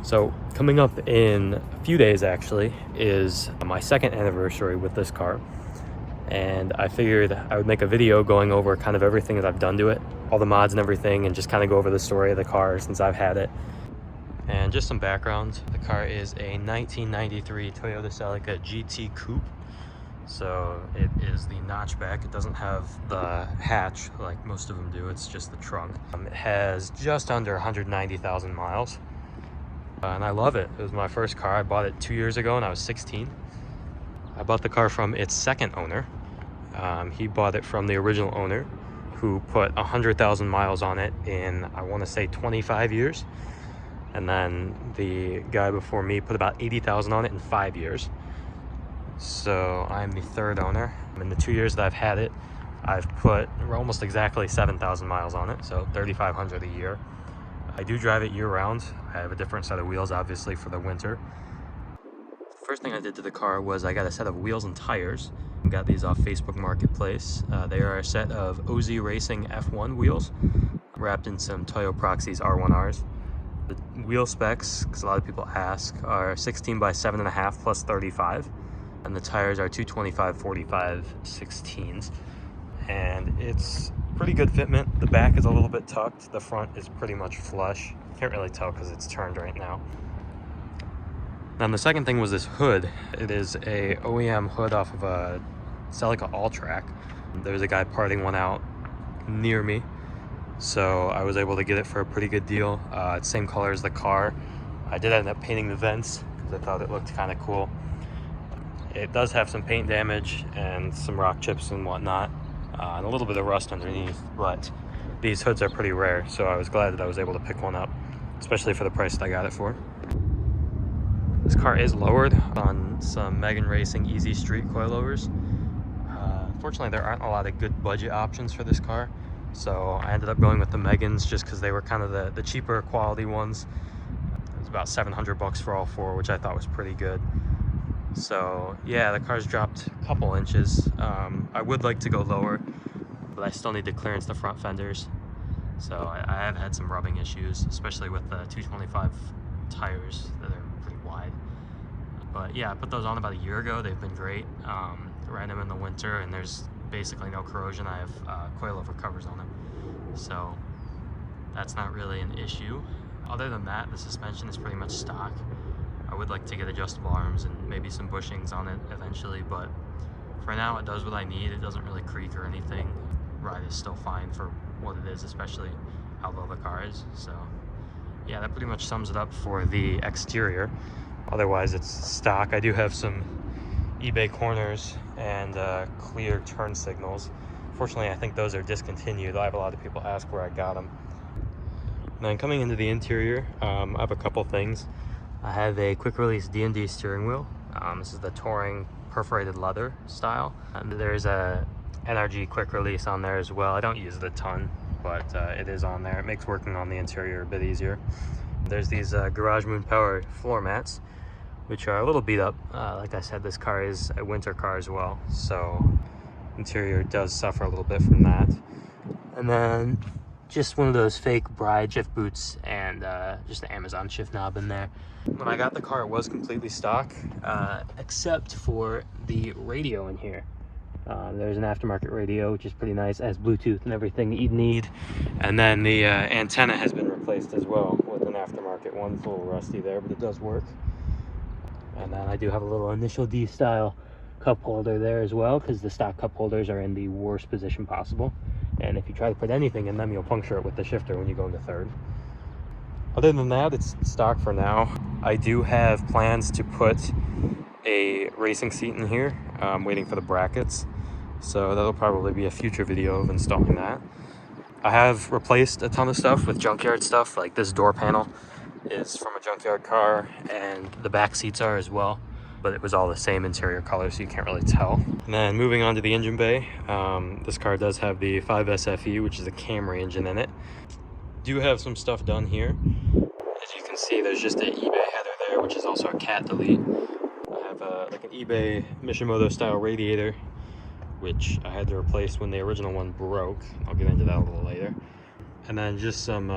So coming up in a few days actually is my second anniversary with this car, and I figured I would make a video going over kind of everything that I've done to it, all the mods and everything, and just kind of go over the story of the car since I've had it. And just some background, the car is a 1993 Toyota Celica GT Coupe. So it is the notchback. It doesn't have the hatch like most of them do, it's just the trunk. It has just under 190,000 miles. And I love it. It was my first car. I bought it 2 years ago and I was 16. I bought the car from its second owner. He bought it from the original owner, who put 100,000 miles on it in, I want to say, 25 years. And then the guy before me put about 80,000 on it in 5 years. So I'm the third owner. In the 2 years that I've had it, I've put almost exactly 7,000 miles on it, so 3,500 a year. I do drive it year-round. I have a different set of wheels, obviously, for the winter. The first thing I did to the car was I got a set of wheels and tires. I got these off Facebook Marketplace. They are a set of OZ Racing F1 wheels, wrapped in some Toyo Proxys R1Rs. The wheel specs, because a lot of people ask, are 16 by 7.5 plus 35. And the tires are 225/45 16s. And it's pretty good fitment. The back is a little bit tucked. The front is pretty much flush. Can't really tell because it's turned right now. Then the second thing was this hood. It is a OEM hood off of a Celica All-Track. There's a guy parting one out near me, so I was able to get it for a pretty good deal. It's same color as the car. I did end up painting the vents because I thought it looked kind of cool. It does have some paint damage and some rock chips and whatnot, and a little bit of rust underneath, but these hoods are pretty rare, so I was glad that I was able to pick one up, especially for the price that I got it for. This car is lowered on some Megan Racing Easy Street coilovers. Unfortunately, there aren't a lot of good budget options for this car, so I ended up going with the Megans just because they were kind of the cheaper quality ones. It was about $700 for all four, which I thought was pretty good. So yeah, the car's dropped a couple inches. I would like to go lower, but I still need to clearance the front fenders. So I have had some rubbing issues, especially with the 225 tires that are pretty wide. But yeah, I put those on about a year ago. They've been great. Ran them in the winter and there's basically no corrosion. I have coilover covers on them, so that's not really an issue. Other than that, the suspension is pretty much stock. I would like to get adjustable arms and maybe some bushings on it eventually, but for now it does what I need. It doesn't really creak or anything. Ride is still fine for what it is, especially how low the car is. So yeah, that pretty much sums it up for the exterior. Otherwise it's stock. I do have some eBay corners and clear turn signals. Fortunately, I think those are discontinued. I have a lot of people ask where I got them. And then coming into the interior, I have a couple things. I have a quick release D&D steering wheel. This is the Touring perforated leather style. And there's a NRG quick release on there as well. I don't use it a ton, but it is on there. It makes working on the interior a bit easier. There's these Garage Moon Power floor mats, which are a little beat up. Like I said, this car is a winter car as well, so interior does suffer a little bit from that. And then just one of those fake Bride shift boots and just the Amazon shift knob in there. When I got the car, it was completely stock, except for the radio in here. There's an aftermarket radio, which is pretty nice. It has Bluetooth and everything that you'd need. And then the antenna has been replaced as well with an aftermarket one. It's a little rusty there, but it does work. And then I do have a little Initial D style cup holder there as well, because the stock cup holders are in the worst position possible. And if you try to put anything in them, you'll puncture it with the shifter when you go into third. Other than that, it's stock for now. I do have plans to put a racing seat in here. I'm waiting for the brackets, so that'll probably be a future video of installing that. I have replaced a ton of stuff with junkyard stuff. Like this door panel is from a junkyard car, and the back seats are as well, but it was all the same interior color, so you can't really tell. And then moving on to the engine bay, this car does have the 5SFE, which is a Camry engine in it. Do have some stuff done here. As you can see, there's just an eBay header there, which is also a cat delete. I have like an eBay Mishimoto style radiator, which I had to replace when the original one broke. I'll get into that a little later. And then just some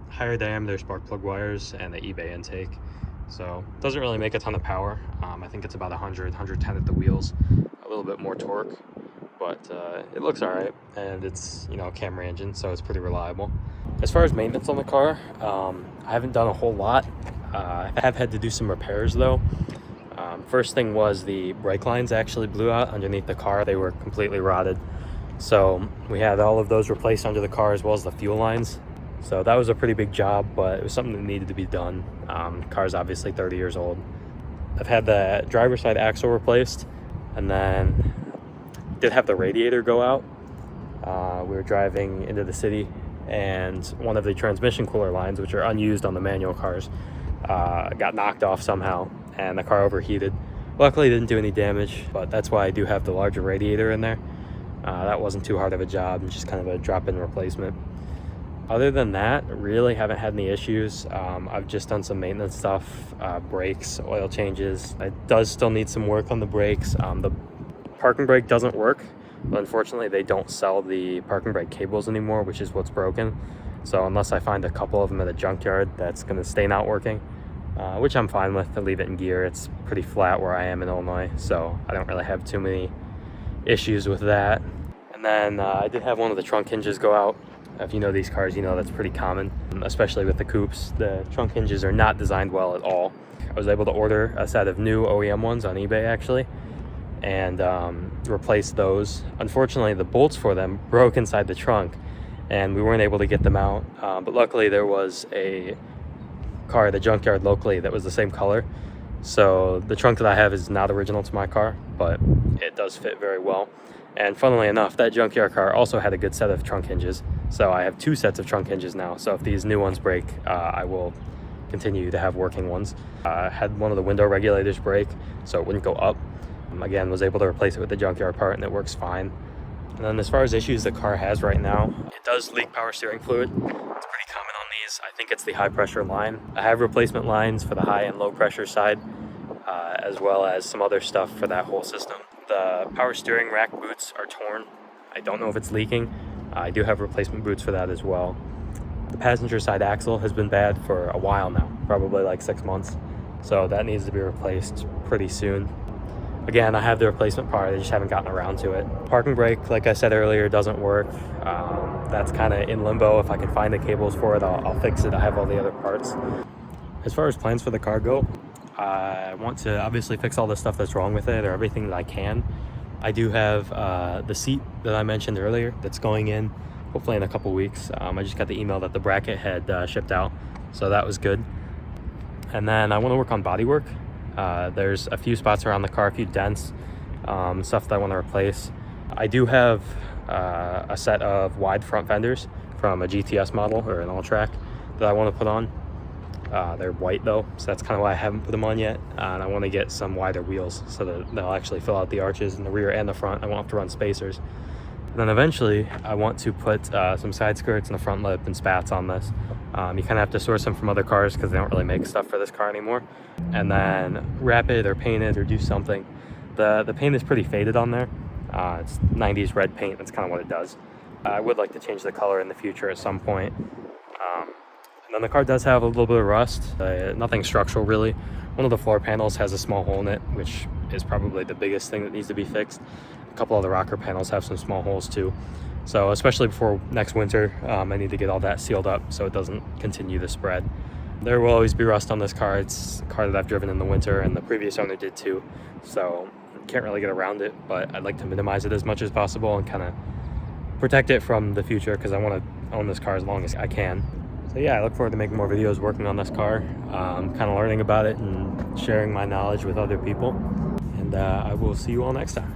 higher diameter spark plug wires and the eBay intake. So it doesn't really make a ton of power. I think it's about 100, 110 at the wheels, a little bit more torque, but it looks all right. And it's, you know, a Camry engine, so it's pretty reliable. As far as maintenance on the car, I haven't done a whole lot. I have had to do some repairs though. First thing was the brake lines actually blew out underneath the car. They were completely rotted. So we had all of those replaced under the car, as well as the fuel lines. So that was a pretty big job, but it was something that needed to be done. Car's obviously 30 years old. I've had the driver's side axle replaced, and then did have the radiator go out. We were driving into the city, and one of the transmission cooler lines, which are unused on the manual cars, got knocked off somehow, and the car overheated. Luckily, it didn't do any damage, but that's why I do have the larger radiator in there. That wasn't too hard of a job, just kind of a drop-in replacement. Other than that, really haven't had any issues. I've just done some maintenance stuff, brakes, oil changes. It does still need some work on the brakes. The parking brake doesn't work, but unfortunately they don't sell the parking brake cables anymore, which is what's broken. So unless I find a couple of them at a junkyard, that's gonna stay not working, which I'm fine with. To leave it in gear. It's pretty flat where I am in Illinois, so I don't really have too many issues with that. And then I did have one of the trunk hinges go out. If you know these cars, you know that's pretty common, especially with the coupes. The trunk hinges are not designed well at all. I was able to order a set of new OEM ones on eBay actually, and replace those. Unfortunately, the bolts for them broke inside the trunk, and we weren't able to get them out. But luckily, there was a car at the junkyard locally that was the same color. So the trunk that I have is not original to my car, but it does fit very well. And funnily enough, that junkyard car also had a good set of trunk hinges. So I have two sets of trunk hinges now. So if these new ones break, I will continue to have working ones. I had one of the window regulators break, so it wouldn't go up. Again, was able to replace it with the junkyard part, and it works fine. And then as far as issues the car has right now, it does leak power steering fluid. It's pretty common on these. I think it's the high pressure line. I have replacement lines for the high and low pressure side, as well as some other stuff for that whole system. The power steering rack boots are torn. I don't know if it's leaking. I do have replacement boots for that as well. The passenger side axle has been bad for a while now, probably like 6 months. So that needs to be replaced pretty soon. Again, I have the replacement part, I just haven't gotten around to it. Parking brake, like I said earlier, doesn't work. That's kind of in limbo. If I can find the cables for it, I'll fix it. I have all the other parts. As far as plans for the car go, I want to obviously fix all the stuff that's wrong with it, or everything that I can. I do have the seat that I mentioned earlier that's going in hopefully in a couple weeks. I just got the email that the bracket had shipped out, so that was good. And then I want to work on bodywork. There's a few spots around the car, a few dents, stuff that I want to replace. I do have a set of wide front fenders from a GTS model or an all-track that I want to put on. They're white though, so that's kind of why I haven't put them on yet. And I want to get some wider wheels so that they'll actually fill out the arches in the rear and the front. I won't have to run spacers. And then eventually I want to put some side skirts and a front lip and spats on this. You kind of have to source them from other cars because they don't really make stuff for this car anymore. And then wrap it or paint it or do something. The paint is pretty faded on there. It's 90s red paint, that's kind of what it does. I would like to change the color in the future at some point. And then the car does have a little bit of rust, nothing structural really. One of the floor panels has a small hole in it, which is probably the biggest thing that needs to be fixed. A couple of the rocker panels have some small holes too. So especially before next winter, I need to get all that sealed up so it doesn't continue to spread. There will always be rust on this car. It's a car that I've driven in the winter, and the previous owner did too. So can't really get around it, but I'd like to minimize it as much as possible and kind of protect it from the future because I want to own this car as long as I can. So yeah, I look forward to making more videos working on this car, kind of learning about it and sharing my knowledge with other people. And I will see you all next time.